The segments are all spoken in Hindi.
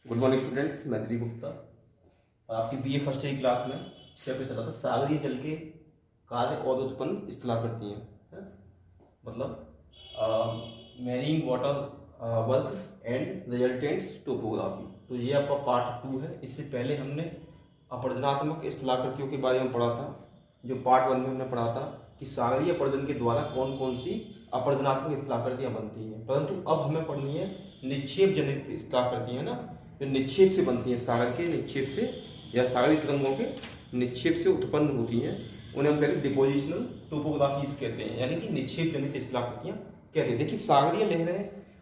गुड मॉर्निंग स्टूडेंट्स, मैं दिलीप गुप्ता और आपकी बीए फर्स्ट ईयर क्लास में चैप्टर चला था सागरीय जल के कार्य और उत्पन्न इस तरह करती हैं है? मतलब marine water work and resultants topography. तो ये आपका पार्ट 2 है। इससे पहले हमने अपरदनात्मक स्थलाकृतियों के बारे में पढ़ा था। जो पार्ट 1 में हमने पढ़ा था कि सागरीय अपरदन के द्वारा कौन कौन सी अपरदनात्मक स्थलाकृतियाँ बनती हैं, परंतु अब हमें पढ़नी है निक्षेप जनित स्थलाकृतियाँ ना, जो निक्षेप से बनती हैं, सागर के निक्षेप से या सागरीय तरंगों के निक्षेप से उत्पन्न होती हैं। उन्हें हम कहते हैं डिपोजिशनल टोपोग्राफीज कहते हैं, यानी कि निक्षेप जनित स्थलाकृतियाँ कहते हैं। देखिए, सागरीय लहरें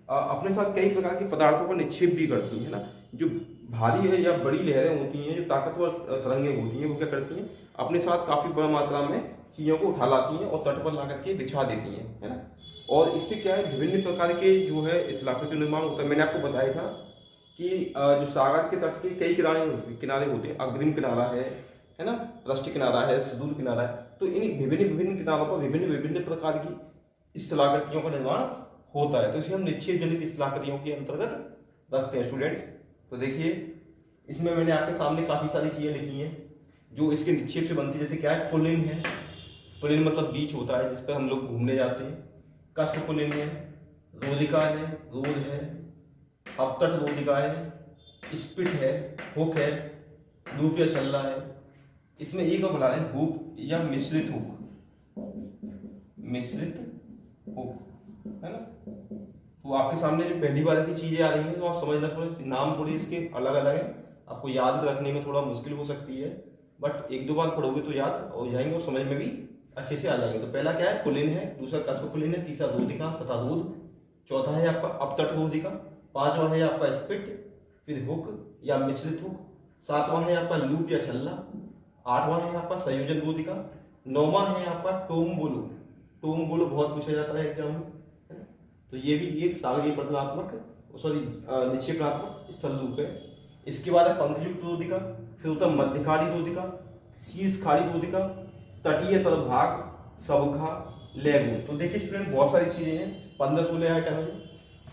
अपने साथ कई प्रकार के पदार्थों का निक्षेप भी करती हैं ना। जो भारी है या बड़ी लहरें होती हैं, जो ताकतवर तरंगें होती हैं, वो क्या करती हैं, अपने साथ काफ़ी बड़ी मात्रा में चीज़ों को उठा लाती हैं और तट पर ला करके बिछा देती हैं, है ना। और इससे क्या है, विभिन्न प्रकार के जो है स्थलाकृति निर्माण होता है। मैंने आपको बताया था कि जो सागर के तट के कई किनारे होते हैं। अग्रिम किनारा है ना, पृष्ठ किनारा है, सुदूर किनारा है। तो इन विभिन्न किनारों पर विभिन्न प्रकार की स्थलाकृतियों का निर्माण होता है। तो इसे हम निक्षेप जनित स्थलाकृतियों के अंतर्गत रखते हैं स्टूडेंट्स। तो देखिए, इसमें मैंने आपके सामने काफ़ी सारी चीज़ें लिखी हैं जो इसके निक्षेप से बनती है। जैसे क्या है, पुलिन है। पुलिन मतलब बीच होता है जिस पर हम लोग घूमने जाते हैं। कष्ट पुलिन है, रोदिका है, रोद है, अपतट रोदिका है, स्पिट है, हुक है, लूप या छल्ला है। इसमें एक और बना रहे हैं हुक या मिश्रित हुक, मिश्रित हुक, है ना। तो आपके सामने जो पहली बार ऐसी चीजें आ रही हैं तो आप समझना, थोड़े नाम थोड़े इसके अलग अलग हैं, आपको याद रखने में थोड़ा मुश्किल हो सकती है, बट एक दो बार पढ़ोगे तो याद हो जाएंगे और समझ में भी अच्छे से आ जाएंगे। तो पहला क्या है, पुलिन है, दूसरा कस्प पुलिन है, तीसरा रोदिका तथा रोद, चौथा है आपका अपतट रोदिका, पांचवा है आपका स्पिट, फिर हुक या मिश्रित हुक, सातवां है आपका लूप या छल्ला, आठवां है आपका संयोजन रोदिका, नौवां है आपका टोम्बोलो। टोम्बोलो बहुत पूछा जाता है एग्जाम में। तो ये भी एक सागरीय निक्षेपणात्मक स्थल रूप है। इसके बाद है पंखयुक्त रोदिका, फिर होता है मध्यखाड़ी रोदिका, शीर्ष खाड़ी रोदिका, तटीय तल भाग, सबखा, लेगून। तो देखिए स्टूडेंट, बहुत सारी चीजें हैं, 15-16 आइटम है।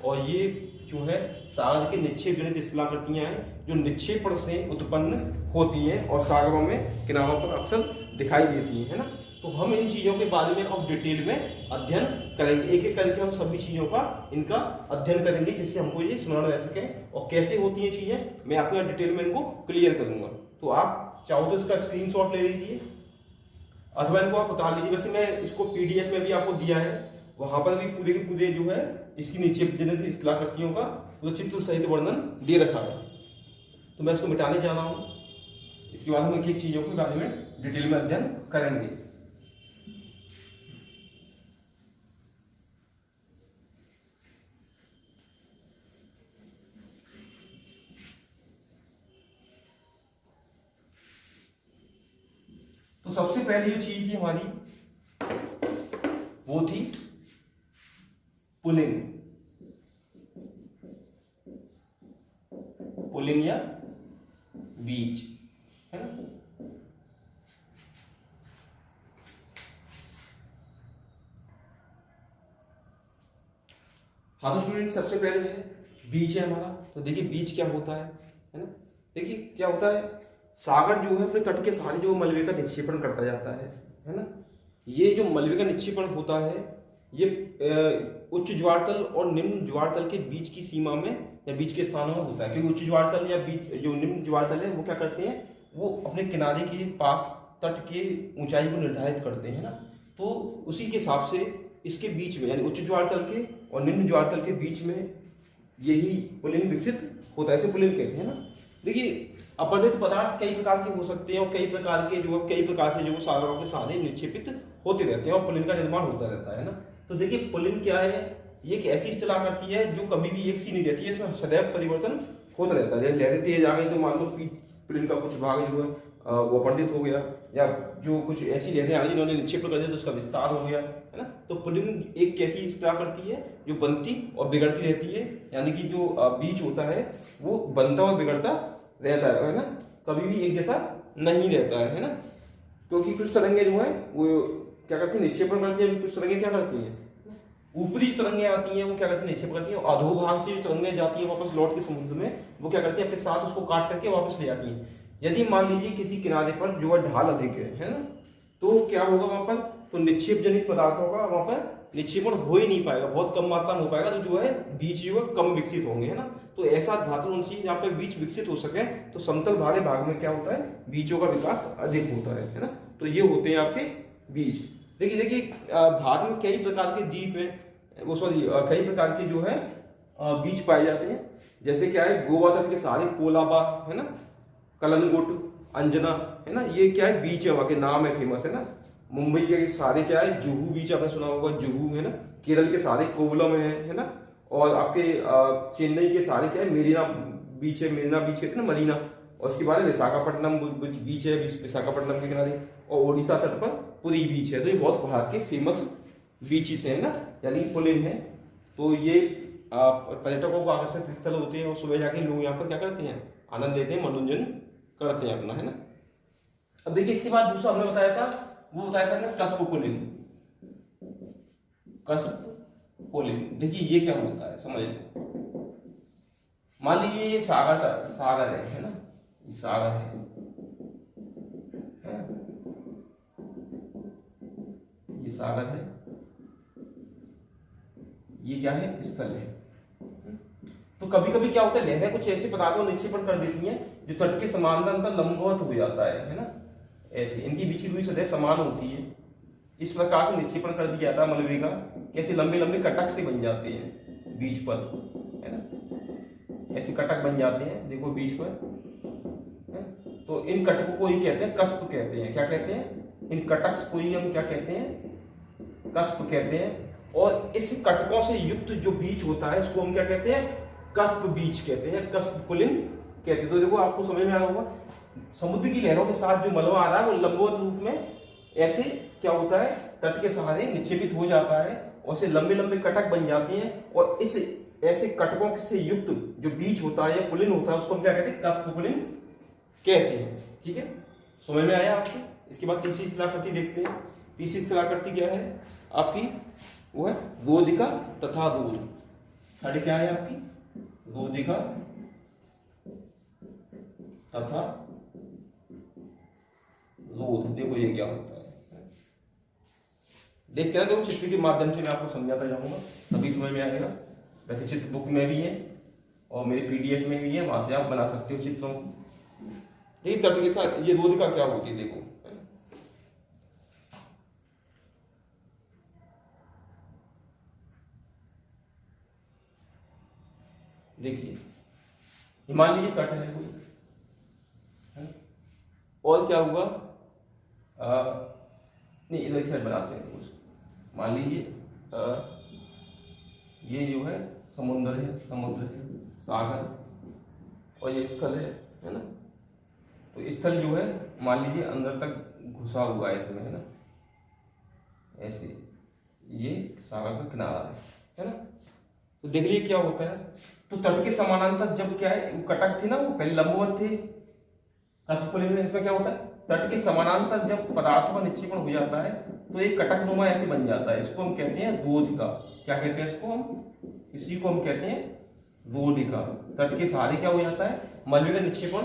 और ये जो है सागर के निक्षेप जनित स्थलाकृतियां हैं जो निक्षेपण से उत्पन्न होती हैं और सागरों में किनारों पर अक्सर दिखाई देती हैं, है ना। तो हम इन चीजों के बारे में अब डिटेल में अध्ययन करेंगे। एक एक करके हम सभी चीजों का इनका अध्ययन करेंगे जिससे हमको ये स्मरण रह सके। और कैसे होती हैं चीजें, मैं आपको डिटेल में इनको क्लियर करूंगा। तो आप चाहो तो इसका स्क्रीनशॉट ले लीजिए अथवा इनको आप उतार लीजिए। वैसे मैं इसको पीडीएफ में भी आपको दिया है, वहां पर भी पूरे के पूरे जो है इसकी निक्षेप जनित स्थलाकृतियों का पूरा चित्र सहित वर्णन दे रखा है। तो मैं इसको मिटाने जा रहा हूं। इसके बाद हम एक एक चीजों के बारे में डिटेल में अध्ययन करेंगे। तो सबसे पहली जो चीज थी हमारी वो थी पुलिन। पुलिन या बीज, है ना। हाँ, तो स्टूडेंट सबसे पहले है बीज है हमारा। तो देखिए बीज क्या होता है ना। देखिए क्या होता है, सागर जो है अपने तट के सारे जो मलबे का निक्षेपण करता जाता है ना। ये जो मलबे का निक्षेपण होता है ये उच्च ज्वार तल और निम्न ज्वार तल के बीच की सीमा में या बीच के स्थानों में होता है। क्योंकि उच्च ज्वार तल या बीच जो निम्न ज्वार तल है वो क्या करते हैं, वो अपने किनारे के पास तट के ऊंचाई को निर्धारित करते हैं ना। तो उसी के हिसाब से इसके बीच में, यानी उच्च ज्वार तल के और निम्न ज्वार तल के बीच में यही पुलिन विकसित होता है। ऐसे पुलिन कहते हैं ना। देखिए, अपरदित पदार्थ कई प्रकार के हो सकते हैं और कई प्रकार से जो सागरों के सारे निक्षेपित होते रहते हैं और पुलिन का निर्माण होता रहता है ना। तो देखिए पुलिन क्या है, ये एक ऐसी स्थलाकृति है जो कभी भी एक सी नहीं रहती है, इसमें सदैव परिवर्तन होता रहता है। जैसे लहरें तेज आ गई तो मान लो पुलिन का कुछ भाग जो है वो अपरदित हो गया, या जो कुछ ऐसी लहरें आ गई जिन्होंने निक्षेपण कर दिया तो उसका विस्तार हो गया, है ना। तो पुलिन एक कैसी स्थलाकृति है जो बनती और बिगड़ती रहती है, यानी कि जो बीज होता है वो बनता और बिगड़ता रहता है ना, कभी भी एक जैसा नहीं रहता है ना। क्योंकि कुछ तरंगे जो है वो क्या करती है, निक्षेपण करती है, कुछ तरंगे क्या करती हैं, ऊपरी जो तरंगें आती हैं वो क्या करती हैं, नीचे पकड़ती हैं, और अधोभाग से जो तरंगें जाती हैं वापस लौट के समुद्र में, वो क्या करती हैं, अपने साथ उसको काट करके वापस ले आती हैं। यदि मान लीजिए किसी किनारे पर जो है ढाल अधिक है ना, तो क्या होगा वहां पर, तो निक्षेप जनित पदार्थ होगा, वहां पर निक्षेपण हो ही नहीं पाएगा, बहुत कम मात्रा में हो पाएगा, तो जो है बीज जो है कम विकसित होंगे, है ना। तो ऐसा धातु होनी चाहिए जहाँ पे बीज विकसित हो सके, तो समतल भाग भाग में क्या होता है, बीजों का विकास अधिक होता है ना। तो ये होते हैं आपके बीज। देखिए देखिए भारत में कई प्रकार के द्वीप हैं, वो सॉरी कई प्रकार के जो है बीज पाए जाते हैं। जैसे क्या है, गोवा तट के सारे कोलाबा है ना, कलंगुट, अंजना है ना, ये क्या है बीच है, वहाँ के नाम है, फेमस है ना। मुंबई के सारे क्या है, जुहू बीच आपने सुना होगा, जुहू है ना। केरल के सारे कोवलम है ना। और आपके चेन्नई के सारे क्या है, मेरीना बीच है, मेरीना बीच कहते हैं ना, मरीना। और उसके बाद विशाखापट्टनम बीच है, विशाखापट्टनम के किनारे। और उड़ीसा तट पर पुरी बीच है। तो ये बहुत भारत के फेमस बीचेस है ना, यानी पुलिन है। तो ये पर्यटकों को आकर्षक स्थल होते हैं, और सुबह जाके लोग यहाँ पर क्या करते हैं, आनंद लेते हैं, मनोरंजन करते हैं अपना, है ना। अब देखिए इसके बाद दूसरा हमने बताया था, वो बताया था ना कस्प पुलिन। कस्प पुलिन, देखिए ये क्या होता है समझ लो। मान लीजिए ये सागर है ना, ये सागर है, ये सागर है, ये क्या है, स्थल है। तो कभी कभी क्या होता है, लहरें कुछ ऐसे पदार्थों को निक्षेपण कर देती हैं जो तट के समानांतर लंबवत हो जाता है ना। ऐसे इनकी बीच की दूरी सदैव समान होती है। इस प्रकार से निक्षेपण कर दिया जाता है मलबे का, कैसे लंबे लंबे कटक से बन जाते हैं बीच पर, है ना। ऐसे कटक बन जाते हैं, देखो बीच पर है? तो इन कटकों को ही कहते हैं कस्प कहते हैं। क्या कहते हैं, इन कटक्स को ही हम क्या कहते हैं, कस्प कहते हैं। और इस कटकों से युक्त जो बीच होता है उसको हम क्या कहते हैं, कस्प बीच कहते हैं, कस्प पुलिन कहते हैं। तो देखो आपको समझ में आ रहा होगा, समुद्र की लहरों के साथ जो मलबा आ रहा है वो लंबवत रूप में ऐसे क्या होता है, तट के सहारे निक्षेपित हो जाता है, और ऐसे लंबे लंबे कटक बन जाते हैं। और इस ऐसे कटकों से युक्त जो बीच होता है या पुलिन होता है उसको हम क्या कहते हैं, कस्प पुलिन कहते हैं। ठीक है, समझ में आया आपको। इसके बाद तीसरी स्थलाकृति देखते हैं। तीसरी स्थलाकृति क्या है आपकी, वो है रोधिका तथा रोध। थर्ड क्या है आपकी, रोधिका तथा रोध। देखो ये क्या होता है, देखते हैं, देखो चित्र के माध्यम से मैं आपको समझाता जाऊंगा, तभी समझ में आएगा। वैसे चित्र बुक में भी है और मेरे पीडीएफ में भी है, वहां से आप बना सकते हो चित्रों को। देखिए तट के साथ ये रोधिका क्या होती है, देखो देखिए, मान लीजिए तट है कोई, और क्या हुआ, नहीं इधर साइड बनाते हैं कुछ। मान लीजिए ये जो है समुद्र है, सागर, और ये स्थल है ना। तो स्थल जो है मान लीजिए अंदर तक घुसा हुआ है इसमें, है ना, ऐसे ये सागर का किनारा है ना। तो देख लीजिए क्या होता है, तो तट के समानांतर जब क्या है, कटक थी ना, वो पहले लंबवत थे कस्प पुलिन में। इसमें क्या होता है, तट के समानांतर जब पदार्थों का निक्षेपण हो जाता है तो एक कटक नुमा ऐसे बन जाता है, इसको हम कहते हैं रोधिका। क्या कहते हैं इसको हम, इसी को हम कहते हैं रोधिका। तट के सहारे क्या हो जाता है, मलबे का निक्षेपण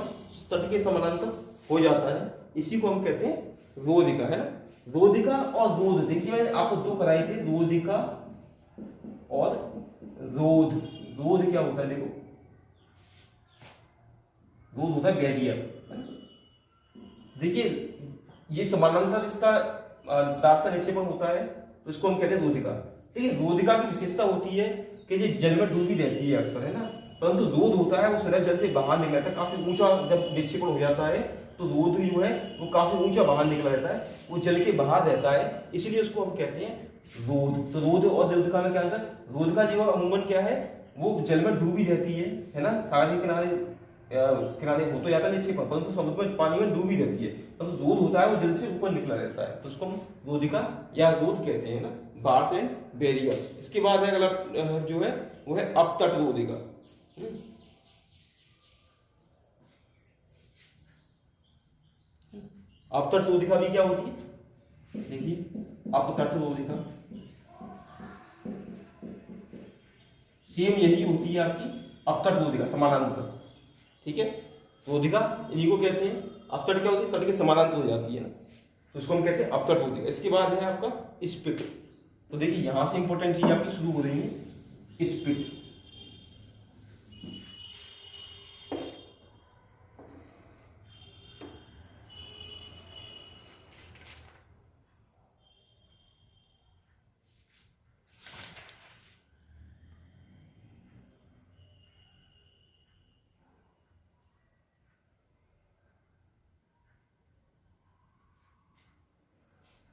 तट के समानांतर हो जाता है, इसी को हम कहते हैं रोधिका, है ना। रोधिका और रोध, देखिए मैंने आपको दो कराई थी, रोधिका और रोध। रोध क्या होता है, देखो रोध होता है बैरियर। देखिए ये समानांतर इसका पदार्थ का निक्षेपण होता है, तो इसको हम कहते हैं रोधिका। देखिए रोधिका की विशेषता होती है कि ये जल में डूबी रहती है अक्सर, है ना। परंतु रोध होता है वो सरल जल से बाहर निकला जाता है, काफी ऊंचा जब निक्षेपण हो जाता है तो रोध जो है वो काफी ऊंचा बाहर निकला जाता है, वो जल के बाहर रहता है, इसलिए उसको हम कहते हैं रोध। तो रोध और रोधिका में क्या अंतर, रोधिका जो अमूमन क्या है, वो जल में डूबी रहती है ना, सागर के किनारे हो तो जाता है निक्षेपण, परंतु समुद्र में पानी में डूबी रहती है। परंतु रोध होता है वो जल से ऊपर निकला रहता है, तो उसको हम रोधिका या रोध कहते हैं ना, बार्स एंड बैरियर्स। इसके बाद है अगला जो है वो है अपतट रोधिका। अपतट रोधिका भी क्या होती है, देखिए अपतट रोधिका सेम यही होती है आपकी अपतट रोधिका समानांतर, ठीक है। रोधिका इन्हीं को कहते हैं। अपतट क्या होती है, तट के समानांतर हो जाती है ना, तो इसको हम कहते हैं अपतट रोधिका। इसके बाद है आपका स्पिट। तो देखिए यहां से इंपॉर्टेंट चीज आपकी शुरू हो रही है, स्पिट।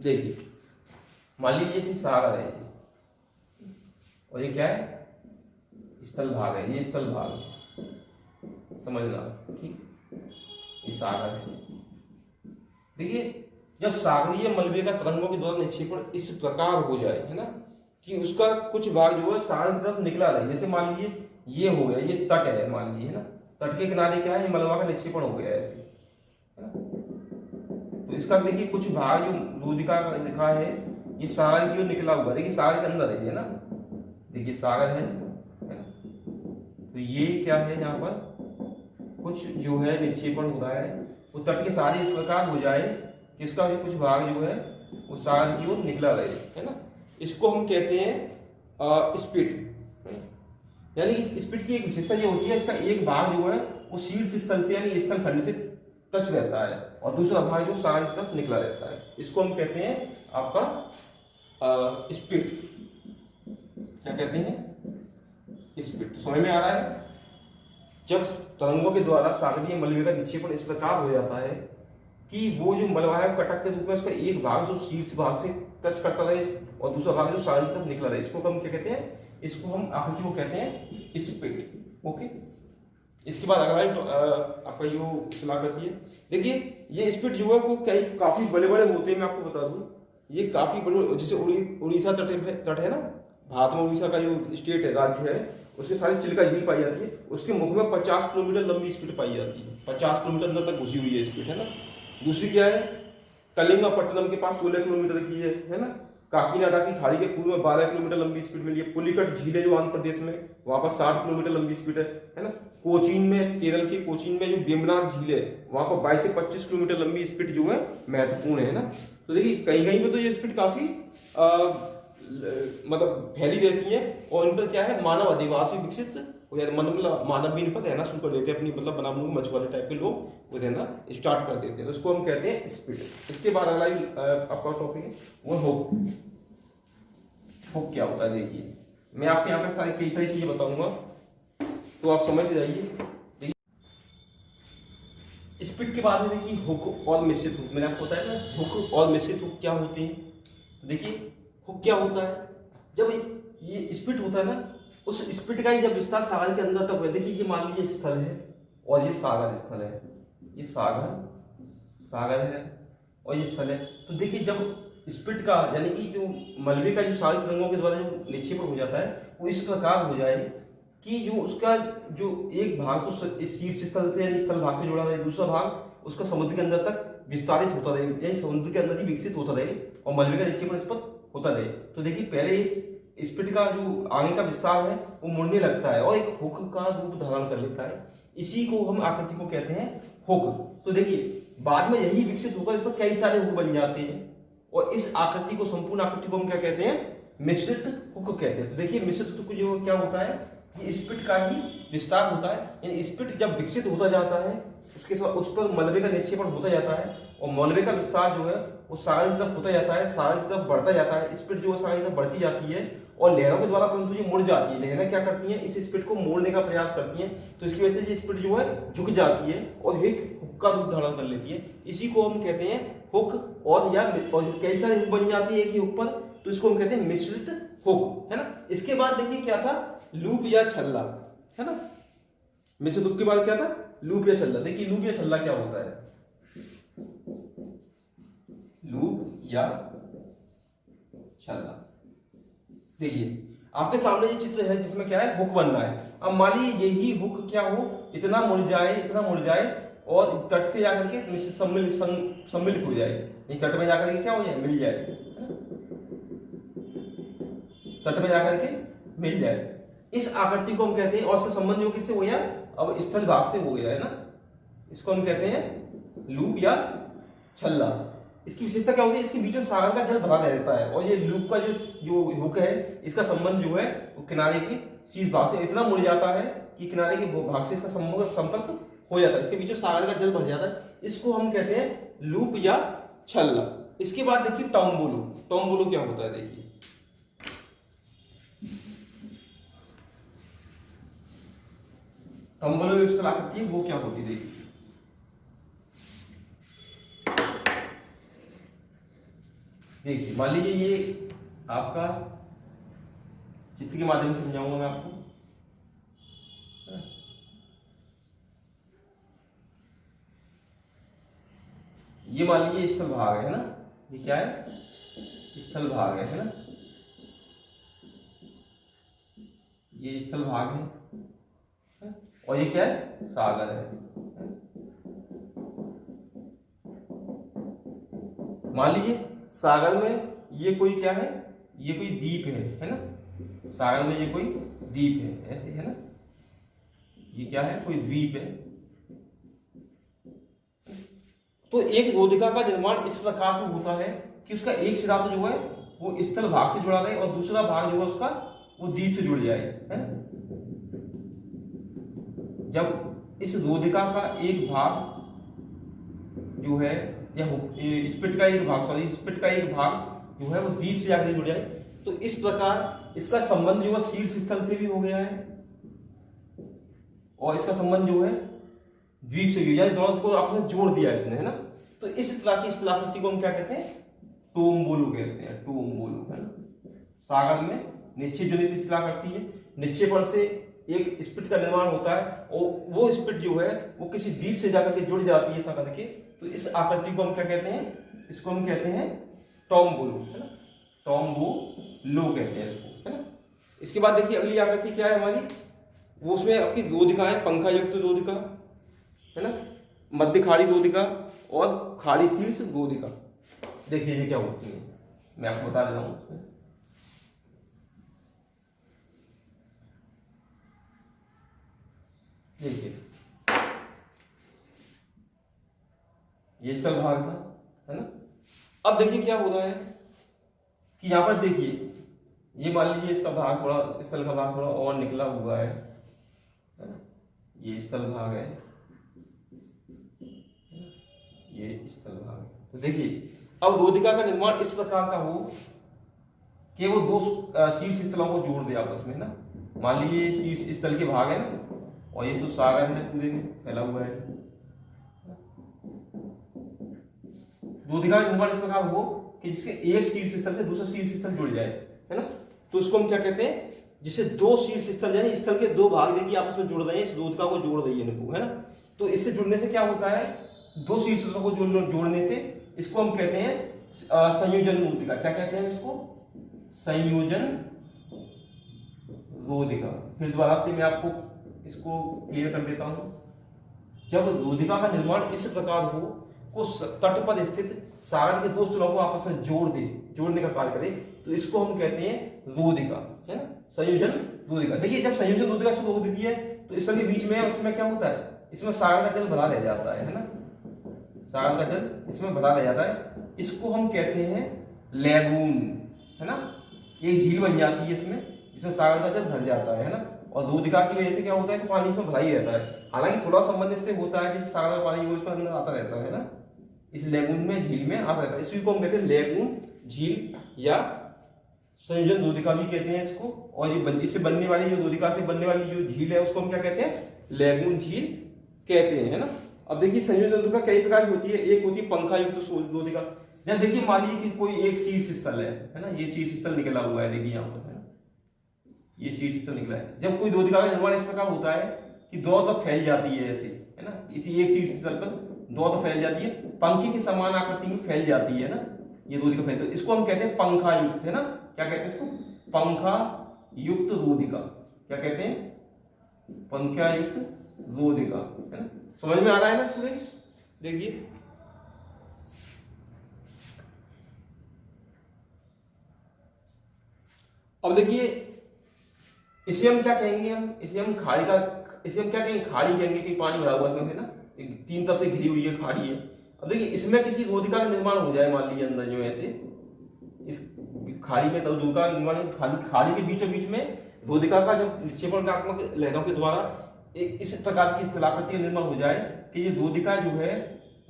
देखिए मान लीजिए ये सागर है और ये क्या है, स्थल भाग है, ये स्थल भाग है, समझना, ठीक। ये सागर है। देखिए जब सागरीय मलबे का तरंगों के द्वारा निक्षेपण इस प्रकार हो जाए, है ना, कि उसका कुछ भाग जो है सागर की तरफ निकला रहे, जैसे मान लीजिए ये हो गया, ये तट है मान लीजिए, है ना, तट के किनारे क्या है, मलबा का निक्षेपण हो गया ऐसे, है ना। तो इसका देखिए कुछ भाग जो रोधिका का लिखा है, ये सागर की ओर निकला हुआ, देखिए सागर के अंदर है ना, देखिए सागर है ना। तो ये क्या है, यहाँ पर कुछ जो है निक्षेपण हो रहा है, वो तट के सारे इस प्रकार हो जाए कि इसका भी कुछ भाग जो है वो सागर की ओर निकला रहे, है ना। इसको हम कहते हैं स्पिट। यानी इस स्पिट की एक विशेषता ये होती है, इसका एक भाग जो है वो शीर्ष स्थल से यानी स्थल खंड से टच रहता है और दूसरा भाग जो सागर की तरफ निकला रहता है। इसको हम कहते हैं आपका स्पिट। क्या कहते हैं, स्पिट। समझ में आ रहा है। जब तरंगों के द्वारा सागरीय मलबे का निक्षेपण इस प्रकार हो जाता है कि वो जो मलबा है कटक के रूप में उसका एक भाग जो शीर्ष भाग से टच करता रहे और दूसरा भाग जो सागर की तरफ निकला रहे, इसको हम क्या कहते हैं, इसको हम आकृति को कहते हैं स्पिट। ओके। इसके बाद अगला आपका जो शिलाकृति है, देखिए ये स्पिट जो है वो काफी बड़े बड़े होते हैं। मैं आपको बता दूं ये काफी बड़े, जैसे उड़ीसा तट है ना, भारत में उड़ीसा का जो स्टेट है, राज्य है, उसके सारी चिल्का झील पाई जाती है। उसके मुख में 50 किलोमीटर लंबी स्पिट पाई जाती है, 50 किलोमीटर अंदर तक घुसी हुई है स्पिट, है ना। दूसरी क्या है, कलिंगपट्टनम के पास 16 किलोमीटर की है ना। काकीनाडा की खाड़ी के पूर्व में 12 किलोमीटर लंबी स्पीड मिली है। पुलिकट झील है जो आंध्र प्रदेश में, वहां पर 60 किलोमीटर लंबी स्पीड है ना। कोचीन में, केरल के कोचीन में जो वेम्बनाड झील है, वहां पर 22 से 25 किलोमीटर लंबी स्पीड जो है महत्वपूर्ण है ना। तो देखिए कहीं कहीं पे तो ये स्पीड काफी मतलब फैली रहती है और इन पर क्या है, मानव अधिवास भी विकसित हो जाते, मतलब मानव भी इन पर रहना शुरू कर देते हैं, अपनी मतलब बनावटी मछुआरे टाइप के लोग वो रहना स्टार्ट कर देते हैं। तो उसको हम कहते हैं स्पीड। इसके बाद अगला आपका टॉपिक है वो हुक। हुक क्या होता है, देखिए मैं आपको यहाँ पे कई सारी चीजें बताऊंगा तो आप समझ जाइए। स्पीड के बाद में देखिए हुक और मिश्रित हुक। मैंने आपको बताया ना हुक और मिश्रित हुक क्या होते हैं। तो देखिए हुक क्या होता है, जब ये स्पीड होता है ना, उस स्पीड का ही जब विस्तार सागर के अंदर तक हुआ। देखिए ये मान लीजिए स्थल है और ये सागर स्थल है, ये सागर है और ये स्थल है। तो देखिए जब स्पीड का यानी कि जो मलबे का जो सारी तरंगों के द्वारा जो निक्षेपण हो जाता है वो इस प्रकार हो जाए कि जो उसका जो एक भाग तो शीर्ष स्थल से यानी स्थल भाग से जुड़ा रहे, दूसरा भाग उसका समुद्र के अंदर तक विस्तारित होता रहे, यानी समुद्र के अंदर ही विकसित होता रहे और मलबे का निक्षेपण इस पर होता रहे। तो देखिए पहले इस स्पीड का जो आगे का विस्तार है वो मुड़ने लगता है और एक हुक का रूप धारण कर लेता है। इसी को हम आकृति को कहते हैं हुक। तो देखिए बाद में यही विकसित होकर इस पर कई सारे हुक बन जाते हैं और इस आकृति को, संपूर्ण आकृति को हम क्या कहते हैं, मिश्रित हुक कहते हैं। तो देखिए मिश्रित हुक जो क्या होता है, ये स्पीड का ही विस्तार होता है, यानी स्पीड जब विकसित होता जाता है उसके साथ उस पर मलबे का निक्षेपण होता जाता है और मलबे का विस्तार जो है वो सागर की तरफ होता जाता है, सागर की तरफ बढ़ता जाता है। स्पीड जो है सागर की तरफ बढ़ती जाती है और लहरों के द्वारा परंतु ये मुड़ जाती है। लहरें क्या करती हैं, इस स्पीड को मोड़ने का प्रयास करती हैं, तो इसकी वजह से ये स्पीड जो है झुक जाती है और एक हुक का रूप धारण कर लेती है। इसी को हम कहते हैं हुक। और कई सारे हुक बन जाती है एक ही हुक पर, तो इसको हम कहते हैं मिश्रित हुक, है ना। इसके बाद देखिए क्या था, लूप या छल्ला, है ना। मिश्रित हुक के बाद क्या था, लूप या छल्ला। देखिए लूप या छल्ला क्या होता है, लूप या छल्ला। देखिए आपके सामने ये चित्र है जिसमें क्या है, हुक बन रहा है। अब मान लीजिए यही हुक क्या हो, इतना मुड़ जाए और तट से जाकर के सम्मिलित हो जाए, तट में जाकर के क्या हो जाए, मिल जाए, तट में जाकर के मिल जाए। इस आकृति को हम कहते हैं, और इसका संबंध जो किससे हो गया, अब स्थल भाग से हो गया है ना, इसको हम कहते हैं लूप या छल्ला। इसकी विशेषता क्या होती है, इसके बीच में सागर का जल भरा रहता है, और ये लूप का जो जो हुक है इसका संबंध जो है वो किनारे के शीर्ष भाग से इतना मुड़ जाता है कि किनारे के भाग से इसका संपर्क हो जाता है, इसके बीच में सागर का जल भर जाता है, इसको हम कहते हैं लूप या छल्ला। इसके बाद देखिए टॉम्बोलो। टॉम्बोलो क्या होता है, देखिए टॉम्बोलो एक आकृति है वो क्या होती है, देखिए देखिए मान लीजिए ये आपका चित्र के माध्यम से समझाऊंगा मैं आपको। ये मान लीजिए स्थल भाग है ना, ये क्या है, स्थल भाग है ना, ये स्थल भाग है, और ये क्या है, सागर है। मान लीजिए सागर में ये कोई क्या है, ये कोई द्वीप है ना, सागर में ये कोई द्वीप है, ऐसे है ना, ये क्या है, कोई द्वीप है। तो एक रोधिका का निर्माण इस प्रकार से होता है कि उसका एक सिरा तो जो है वो स्थल भाग से जुड़ा रहे और दूसरा भाग जो है उसका वो द्वीप से जुड़ जाए, है ना। जब इस रोधिका का एक भाग जो है या स्पिट का एक भाग, सॉरी स्पिट का एक भाग जो है वो द्वीप से जाकर जुड़ जाए, तो इस प्रकार इसका संबंध जो है शीर्ष स्थल से भी हो गया है और इसका संबंध जो है द्वीप से भी, यानी दोनों को आपस में जोड़ दिया इसने, है ना। तो इस तरह की स्थलाकृति को हम क्या कहते हैं, टोम्बोलो कहते हैं, टोम्बोलो, है ना। सागर में निश्चय जनित स्थलाकृति है, निश्चय पर से एक स्पिट का निर्माण होता है और वो स्पिट जो है वो किसी द्वीप से जाकर के जुड़ जाती है ऐसा करके, तो इस आकृति को हम क्या कहते हैं, इसको हम कहते हैं टोम्बोलो, है ना, टोम्बोलो कहते हैं इसको, है ना। इसके बाद देखिए अगली आकृति क्या है हमारी, वो उसमें आपकी रोधिका है, पंखा युक्त रोधिका, है ना, मध्य खाड़ी रोधिका और खाड़ी शीर्ष रोधिका। देखिए ये क्या होती है, मैं आपको बता देता हूं। देखिए ये स्थल भाग था, है ना। अब देखिए क्या हो रहा है कि यहां पर देखिए ये मान लीजिए इसका भाग थोड़ा, स्थल का भाग थोड़ा और निकला हुआ है ना, ये स्थल भाग है, ये स्थल भाग है। तो देखिए अब रोधिका का निर्माण इस प्रकार का हो कि वो दो शीर्ष स्थलों को जोड़ दे आपस में, ना। मान लीजिए शीर्ष स्थल के भाग है ना, और ये सब सागर है पूरे में फैला हुआ है। रोधिका का निर्माण इस प्रकार हो कि जिसके एक शीर्ष स्थल से दूसरा शीर्ष स्थल जुड़ जाए, है ना। तो उसको हम क्या कहते हैं, जिसे दो शीर्ष स्थल यानी स्थल के दो भाग देखिए आपस में जुड़ रहे हैं, इस रोधिका को जोड़ रही है इनको, है ना। तो इससे जुड़ने से क्या होता है, दो शीर्ष स्थलों को जोड़ने से इसको हम कहते हैं संयोजन रोधिका। क्या कहते हैं इसको, संयोजन रोधिका। फिर दोबारा से मैं आपको इसको क्लियर कर देता हूं। जब रोधिका का निर्माण इस प्रकार हो को तट पर स्थित सागर के दो स्थलों को आपस में जोड़ दे, जोड़ने का कार्य करे, तो इसको हम कहते हैं रोधिका, है ना, संयोजन रोधिका। देखिए जब संयोजन रोधिका शुरू होती है तो स्थल के बीच में उसमें क्या होता है, इसमें सागर का जल भरा रह जाता है ना, सागर का जल इसमें भरा रह जाता है। इसको हम कहते हैं लैगून, है ना। एक झील बन जाती है इसमें, जिसमें सागर का जल भर जाता है ना। और रोधिका की वजह से क्या होता है, इस पानी इसमें भरा ही रहता है। हालांकि थोड़ा संबंध इससे होता है, जैसे सागर का पानी वो इसमें अंदर आता रहता है ना, इस लैगून में, झील में आता रहता है। इसी को हम कहते हैं लैगून, झील या संयोजन रोधिका भी कहते हैं इसको। और ये इससे बनने वाली जो रोधिका से बनने वाली जो झील है उसको हम क्या कहते हैं, लैगून झील कहते हैं, है ना। अब देखिए संयोजन रोधिका कई प्रकार की होती है। एक होती है पंखा युक्त रोधिका। जब देखिए मान लीजिए कि कोई एक शीर्ष स्थल है ना, ये शीर्ष स्थल निकला हुआ है, देखिए यहाँ पर, है ना, ये शीर्ष स्थल निकला है। जब कोई रोधिका का निर्माण इस प्रकार होता है कि दोनों तरफ फैल जाती है ऐसे, है ना, इसी एक शीर्ष स्थल पर दोनों तरफ फैल जाती है, पंखे की समान आकृति में फैल जाती है ना, ये रोधिका फैलती है। इसको हम कहते हैं पंखा युक्त, है ना। क्या कहते हैं इसको, पंखा युक्त रोधिका। क्या कहते हैं, पंखा युक्त रोधिका, है ना। समझ में आ रहा है ना स्टूडेंट्स। देखिए अब देखिए इसे हम क्या कहेंगे, इसे हम क्या कहेंगे, खाड़ी कहेंगे कि पानी भरा हुआ इसमें से ना, तीन तरफ से घिरी हुई है, खाड़ी है। अब देखिए इसमें किसी रोधिका का निर्माण हो जाए, मान लीजिए अंदर जो ऐसे इस खाड़ी में रोधिका का निर्माण, खाड़ी के बीचों बीच में रोधिका का जब निक्षेपणात्मक लहरों के द्वारा एक इस प्रकार की स्थलाकृति का निर्माण हो जाए कि ये रोधिका जो है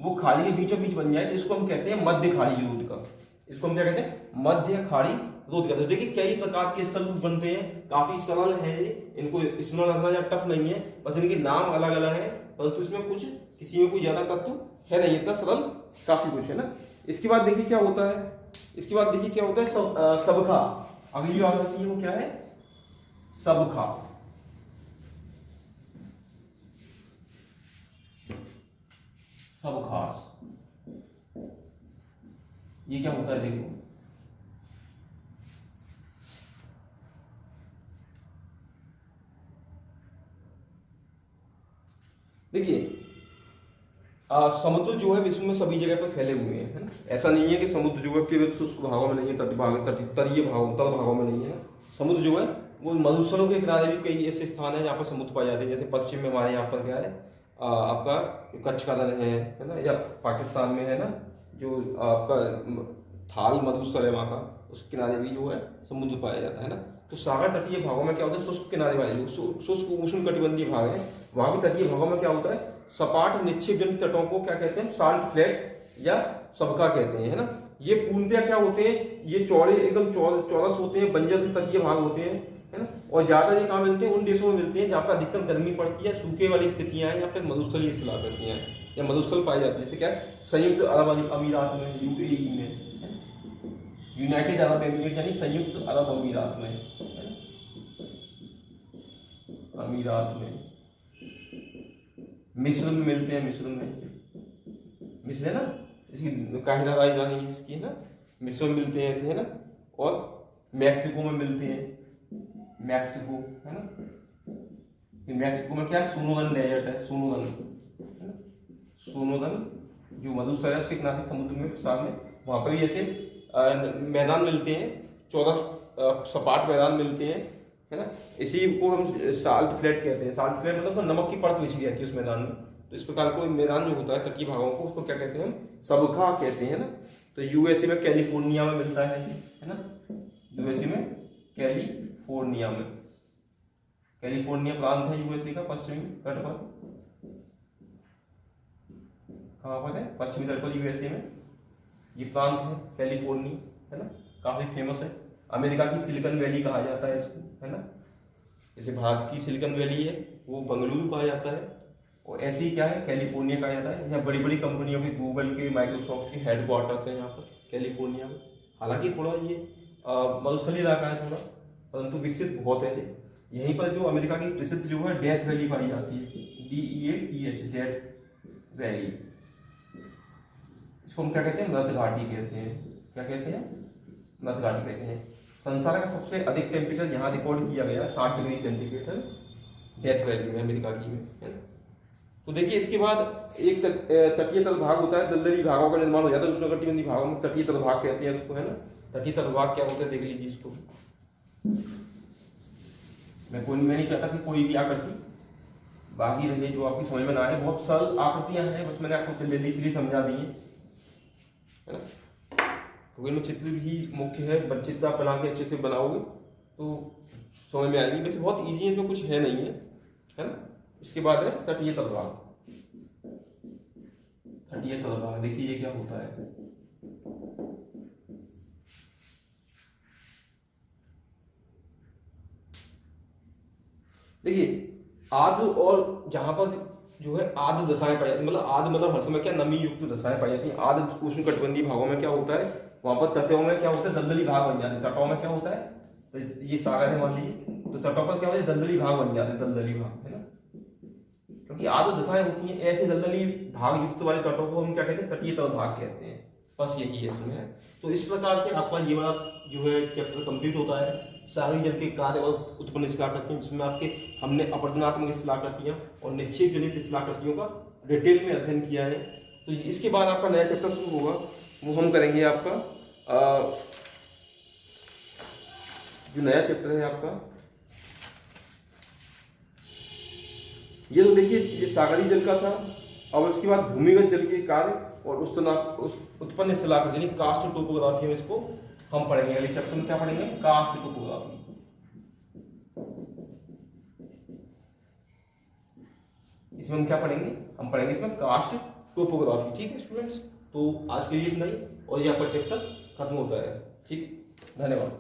वो खाड़ी के बीचों बीच बन जाए, तो इसको हम कहते हैं मध्य खाड़ी रोधिका। इसको हम क्या कहते हैं, मध्य खाड़ी रोधिका। तो देखिए कई प्रकार के स्थल रूप बनते हैं, काफी सरल है ये, इनको इसमें रखना या टफ नहीं है, बस इनके नाम अलग अलग है, परंतु इसमें कुछ किसी में कोई ज्यादा तत्व है नहीं, इतना सरल काफी कुछ है ना। इसके बाद देखिए क्या होता है, सबखा। अगली जो आती है वो क्या है, सबखा। सबखास, ये क्या होता है देखो, देखिए समुद्र जो है विश्व में सभी जगह पर फैले हुए हैं, है ना। ऐसा नहीं है कि समुद्र जो है केवल शुष्क भागों में नहीं है, तटीय भागों, तल भागों में नहीं है। समुद्र जो है वो मरुस्थलों के किनारे भी कई ऐसे स्थान है जहाँ पर समुद्र पाए जाते हैं। जैसे पश्चिम में हमारे यहाँ पर क्या है, आपका कच्छ का रण है ना, या पाकिस्तान में है ना जो आपका थाल मरुस्थल है वहाँ का, उस किनारे भी जो है समुद्र पाया जाता है ना। तो सागर तटीय भागों में क्या होता है, शुष्क किनारे वाले जो शुष्क उष्ण कटिबंधीय भाग है, वहाँ के तटीय भागों में क्या होता है, सपाट निक्षेप जनित तटों को क्या कहते हैं, साल्ट फ्लैट या सबका कहते हैं, है ना। ये पूर्णतः क्या होते हैं, ये चौड़े एकदम चौरस होते हैं, बंजर तटीय भाग होते हैं, है ना। और ज्यादा ये कहाँ मिलते हैं, उन देशों में मिलते हैं जहाँ पर अधिकतम गर्मी पड़ती है, सूखे वाली स्थितियां हैं, या फिर मरुस्थलीय स्थलाकृतियां हैं या मरुस्थल पाई जाती है। जैसे क्या है, संयुक्त अरब अमीरात में, यूएई में, यूनाइटेड अरब एमिरेट यानी संयुक्त अरब अमीरात में, मिस्र में मिलते हैं, मिस्र है ना, इसकी काहिरा राजधानी है इसकी, है ना, मिस्र में मिलते हैं ऐसे, है ना। और मैक्सिको में मिलते हैं, मैक्सिको है ना, मैक्सिको में क्या है, सोनोगन डेजर्ट है, सोनोगन जो मरुस्थल है उसके किनारे समुद्र में सामने, वहां पर भी ऐसे मैदान मिलते हैं, चौरस सपाट मैदान मिलते हैं, है ना। इसी को हम साल्ट फ्लैट कहते हैं। साल्ट फ्लैट मतलब तो नमक की परत बिछी रहती है उस मैदान में। तो इस प्रकार कोई मैदान जो होता है तटीय भागों को, उसको क्या कहते हैं, हम सबखा कहते हैं ना। तो यूएसए में कैलिफोर्निया में मिलता है ना, यूएसए में कैलिफोर्निया में, कैलिफोर्निया प्रांत है यूएसए का पश्चिमी तट पर, कहाँ पर है, पश्चिमी तट पर यूएसए में ये प्रांत है कैलिफोर्निया, है ना, काफी फेमस है। अमेरिका की सिलिकॉन वैली कहा जाता है इसको, है ना। जैसे भारत की सिलिकॉन वैली है वो बंगलुरु कहा जाता है, और ऐसे ही क्या है, कैलिफोर्निया कहा जाता है। यहाँ बड़ी बड़ी कंपनियों के, गूगल के, माइक्रोसॉफ्ट के हेडक्वार्टर्स हैं यहाँ पर कैलिफोर्निया में। हालांकि थोड़ा ये मरुस्थलीय इलाका है थोड़ा, परंतु विकसित बहुत है। यहीं पर जो अमेरिका की प्रसिद्ध जो है डेथ वैली पाई जाती है, DEATH, डेथ वैली। इसको हम क्या कहते हैं, मृत घाटी कहते हैं। क्या कहते हैं, मृत घाटी कहते हैं। संसार का सबसे अधिक टेम्परेचर यहाँ रिकॉर्ड किया गया 60 डिग्री सेंटीग्रेड है, डेथ वैली में, अमेरिका की में, है ना। तो देखिए इसके बाद एक तटीय तल भाग होता है, दलदली भागों का निर्माण हो जाता है उष्णकटिबंधीय भागों में, तटीय तल भाग कहते हैं उसको, है ना। तटीय तल भाग क्या होता है देख लीजिए इसको। मैं नहीं चाहता कि कोई भी आकृति बाकी रहे जो आपकी समझ में ना आए, बहुत सरल आकृतियां हैं, बस मैंने आपको जल्दी इसलिए समझा दी है ना, क्योंकि इनमें चित्र भी मुख्य है। चित्र आप बना के अच्छे से बनाओगे तो समझ में आएगी। वैसे बहुत इजी है, तो कुछ है नहीं है ना। इसके बाद है तटीय तल भाग। तटीय तल भाग देखिए ये क्या होता है, देखिए आर्द्र और जहां पर जो है आर्द्र दशाएं पाई जाती, मतलब हर समय क्या नमी युक्त दशाएं पाई जाती हैं। आर्द्र उष्णकटिबंधीय भागों में क्या होता है, वहां पर तटों में क्या होता है, दलदली भाग बन जाते हैं। तटों में क्या होता है, तो ये सागर है मान लीजिए, तो तटों पर क्या होता है, दलदली भाग बन जाते हैं, दलदली भाग, है ना। क्योंकि आर्द्र दशाएं होती हैं, ऐसे दलदली भाग युक्त वाले तटों को हम क्या कहते हैं, तटीय तल भाग कहते हैं। बस यही है इसमें। तो इस प्रकार से आपका ये वाला जो है चैप्टर कंप्लीट होता है। सागरी जल के कार्य और उत्पन्न स्थलाकृतियां, जिसमें आपके हमने अपरदनात्मक स्थलाकृतियां और निक्षेप जनित स्थलाकृतियों का डिटेल में अध्ययन किया है। तो इसके बाद आपका नया चैप्टर शुरू होगा, वो हम करेंगे आपका जो नया चैप्टर है आपका ये तो देखिए ये सागरीय जल का था। अब उसके बाद भूमिगत जल के कार्य और उस उत्पन्न स्थलाकृत यानी कास्ट टोपोग्राफी में इसको हम पढ़ेंगे। अगले चैप्टर में क्या पढ़ेंगे? Karst topography. इसमें हम क्या पढ़ेंगे? हम पढ़ेंगे इसमें कास्ट टोपोग्राफी। ठीक है स्टूडेंट्स, तो आज के लिए इतना ही और ये आपका चैप्टर खत्म होता है। ठीक, धन्यवाद।